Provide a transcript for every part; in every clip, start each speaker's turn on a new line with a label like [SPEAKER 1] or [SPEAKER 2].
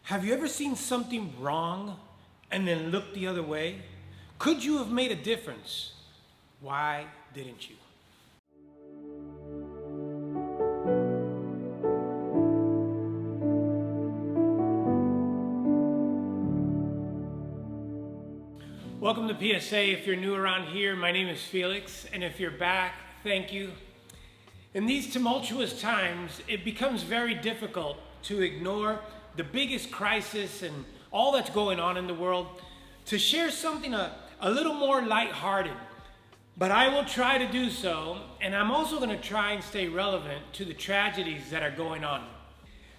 [SPEAKER 1] Have you ever seen something wrong and then looked the other way? Could you have made a difference? Why didn't you? Welcome to PSA. If you're new around here, my name is Felix, and if you're back, thank you. In these tumultuous times, it becomes very difficult to ignore the biggest crisis and all that's going on in the world, to share something a little more lighthearted. But I will try to do so, and I'm also going to try and stay relevant to the tragedies that are going on.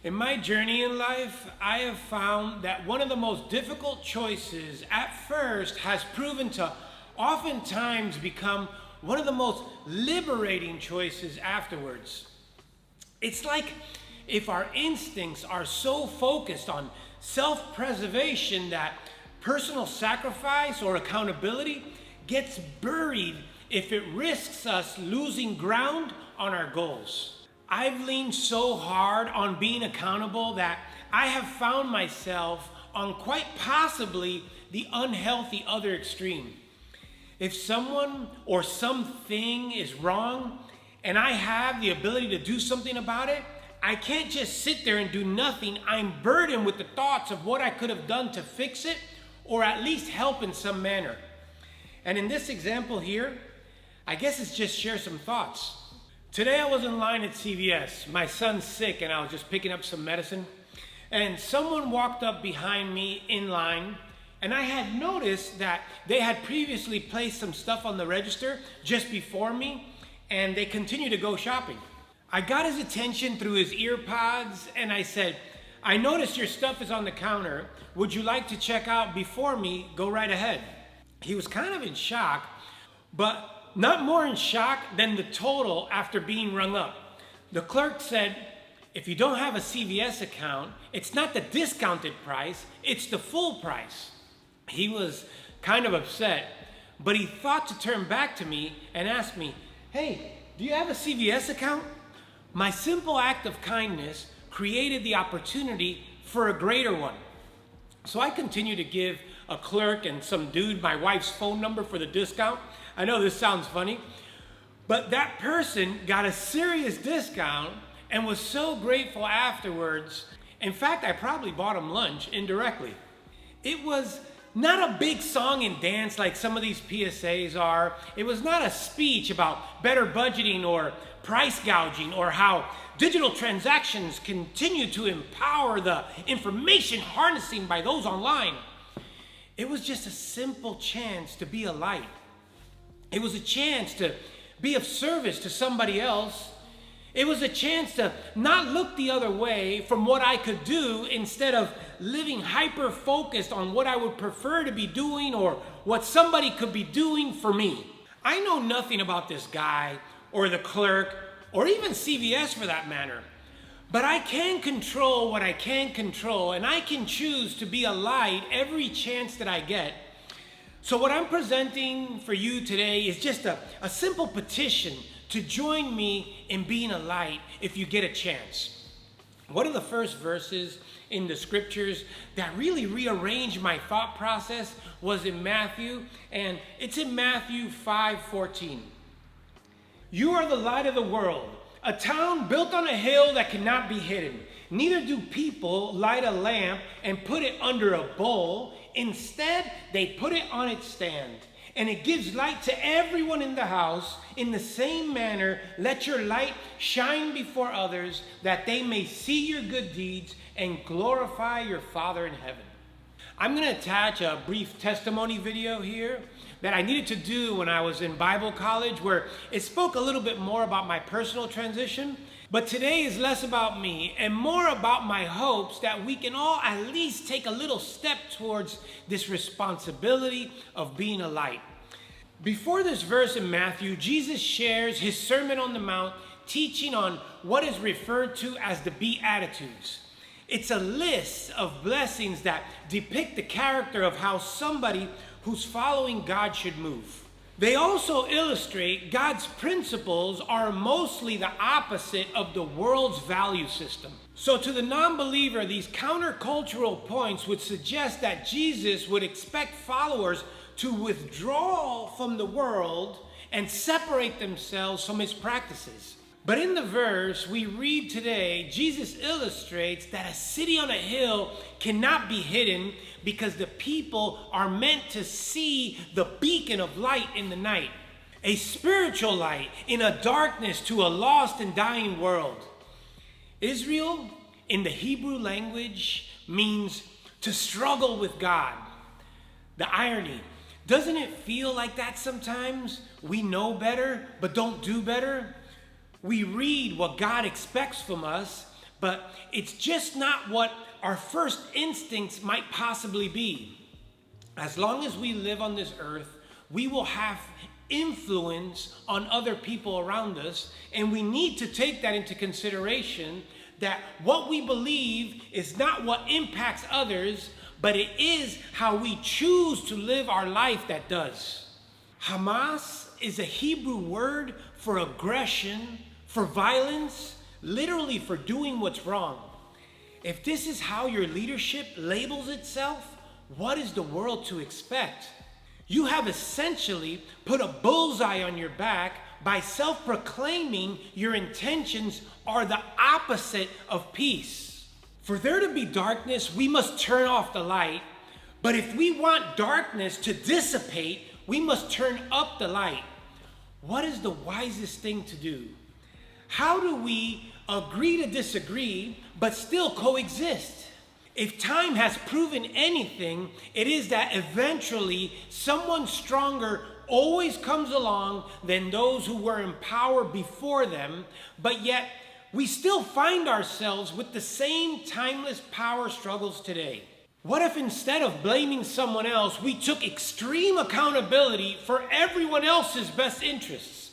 [SPEAKER 1] In my journey in life, I have found that one of the most difficult choices at first has proven to oftentimes become one of the most liberating choices afterwards. It's like if our instincts are so focused on self-preservation that personal sacrifice or accountability gets buried if it risks us losing ground on our goals. I've leaned so hard on being accountable that I have found myself on quite possibly the unhealthy other extreme. If someone or something is wrong and I have the ability to do something about it, I can't just sit there and do nothing. I'm burdened with the thoughts of what I could have done to fix it or at least help in some manner. And in this example here, I guess it's just share some thoughts. Today I was in line at CVS. My son's sick and I was just picking up some medicine. And someone walked up behind me in line, and I had noticed that they had previously placed some stuff on the register just before me, and they continued to go shopping. I got his attention through his ear pods and I said, "I noticed your stuff is on the counter. Would you like to check out before me? Go right ahead." He was kind of in shock, but not more in shock than the total after being rung up. The clerk said, "If you don't have a CVS account, it's not the discounted price, it's the full price." He was kind of upset, but he thought to turn back to me and ask me, "Hey, do you have a CVS account?" My simple act of kindness created the opportunity for a greater one. So I continued to give a clerk and some dude my wife's phone number for the discount. I know this sounds funny, but that person got a serious discount and was so grateful afterwards. In fact, I probably bought him lunch indirectly. It was not a big song and dance like some of these PSAs are. It was not a speech about better budgeting or price gouging or how digital transactions continue to empower the information harnessing by those online. It was just a simple chance to be a light. It was a chance to be of service to somebody else. It was a chance to not look the other way from what I could do instead of living hyper-focused on what I would prefer to be doing or what somebody could be doing for me. I know nothing about this guy or the clerk or even CVS for that matter, but I can control what I can control, and I can choose to be a light every chance that I get. So what I'm presenting for you today is just a simple petition to join me in being a light if you get a chance. One of the first verses in the scriptures that really rearranged my thought process was in Matthew, and it's in Matthew 5:14. "You are the light of the world, a town built on a hill that cannot be hidden. Neither do people light a lamp and put it under a bowl. Instead, they put it on its stand, and it gives light to everyone in the house. In the same manner, let your light shine before others, that they may see your good deeds and glorify your Father in heaven." I'm going to attach a brief testimony video here that I needed to do when I was in Bible college, where it spoke a little bit more about my personal transition. But today is less about me and more about my hopes that we can all at least take a little step towards this responsibility of being a light. Before this verse in Matthew, Jesus shares his Sermon on the Mount, teaching on what is referred to as the Beatitudes. It's a list of blessings that depict the character of how somebody who's following God should move. They also illustrate God's principles are mostly the opposite of the world's value system. So to the non-believer, these countercultural points would suggest that Jesus would expect followers to withdraw from the world and separate themselves from his practices. But in the verse we read today, Jesus illustrates that a city on a hill cannot be hidden because the people are meant to see the beacon of light in the night, a spiritual light in a darkness to a lost and dying world. Israel, in the Hebrew language, means to struggle with God. The irony, doesn't it feel like that sometimes? We know better, but don't do better. We read what God expects from us, but it's just not what our first instincts might possibly be. As long as we live on this earth, we will have influence on other people around us, and we need to take that into consideration, that what we believe is not what impacts others, but it is how we choose to live our life that does. Hamas is a Hebrew word for aggression, for violence, literally for doing what's wrong. If this is how your leadership labels itself, what is the world to expect? You have essentially put a bullseye on your back by self-proclaiming your intentions are the opposite of peace. For there to be darkness, we must turn off the light. But if we want darkness to dissipate, we must turn up the light. What is the wisest thing to do? How do we agree to disagree, but still coexist? If time has proven anything, it is that eventually someone stronger always comes along than those who were in power before them, but yet we still find ourselves with the same timeless power struggles today. What if instead of blaming someone else, we took extreme accountability for everyone else's best interests?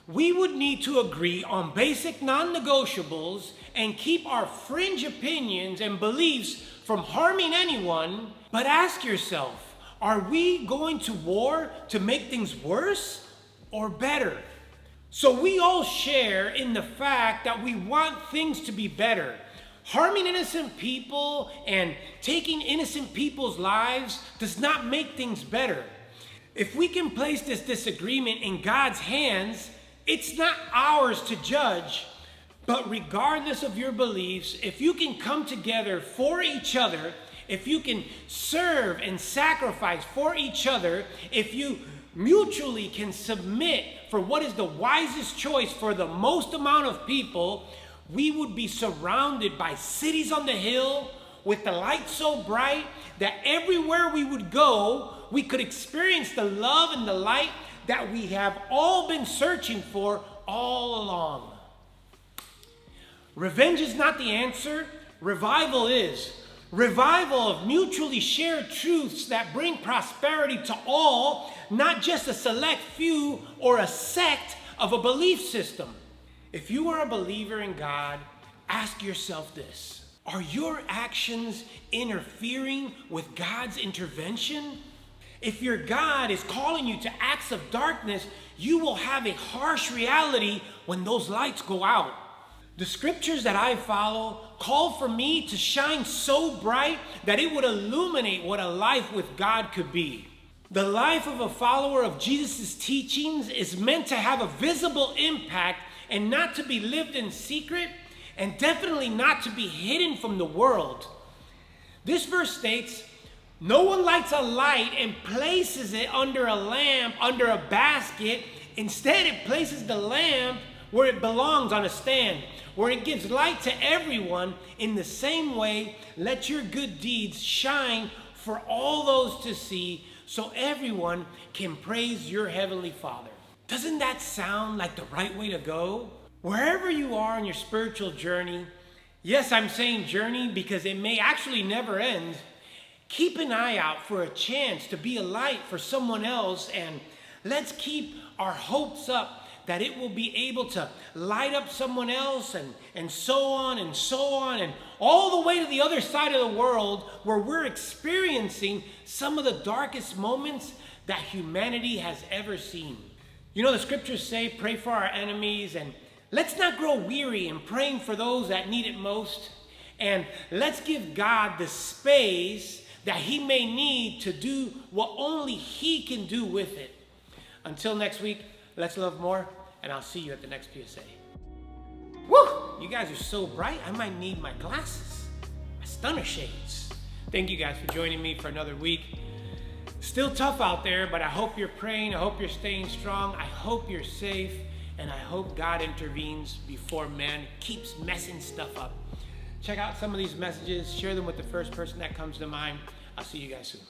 [SPEAKER 1] We would need to agree on basic non-negotiables and keep our fringe opinions and beliefs from harming anyone. But ask yourself, are we going to war to make things worse or better? So we all share in the fact that we want things to be better. Harming innocent people and taking innocent people's lives does not make things better. If we can place this disagreement in God's hands, it's not ours to judge. But regardless of your beliefs, if you can come together for each other, if you can serve and sacrifice for each other, if you mutually can submit for what is the wisest choice for the most amount of people, we would be surrounded by cities on the hill with the light so bright that everywhere we would go, we could experience the love and the light that we have all been searching for all along. Revenge is not the answer. Revival is. Revival of mutually shared truths that bring prosperity to all, not just a select few or a sect of a belief system. If you are a believer in God, ask yourself this: are your actions interfering with God's intervention? If your God is calling you to acts of darkness, you will have a harsh reality when those lights go out. The scriptures that I follow call for me to shine so bright that it would illuminate what a life with God could be. The life of a follower of Jesus' teachings is meant to have a visible impact and not to be lived in secret, and definitely not to be hidden from the world. This verse states, no one lights a light and places it under a lamp, under a basket. Instead, it places the lamp where it belongs, on a stand, where it gives light to everyone. In the same way, let your good deeds shine for all those to see, so everyone can praise your heavenly Father. Doesn't that sound like the right way to go? Wherever you are on your spiritual journey, yes, I'm saying journey because it may actually never end, keep an eye out for a chance to be a light for someone else, and let's keep our hopes up that it will be able to light up someone else, and so on and so on, and all the way to the other side of the world where we're experiencing some of the darkest moments that humanity has ever seen. You know, the scriptures say, pray for our enemies, and let's not grow weary in praying for those that need it most. And let's give God the space that he may need to do what only he can do with it. Until next week, let's love more, and I'll see you at the next PSA. Woo! You guys are so bright, I might need my glasses, my stunner shades. Thank you guys for joining me for another week. Still tough out there, but I hope you're praying. I hope you're staying strong. I hope you're safe, and I hope God intervenes before man keeps messing stuff up. Check out some of these messages. Share them with the first person that comes to mind. I'll see you guys soon.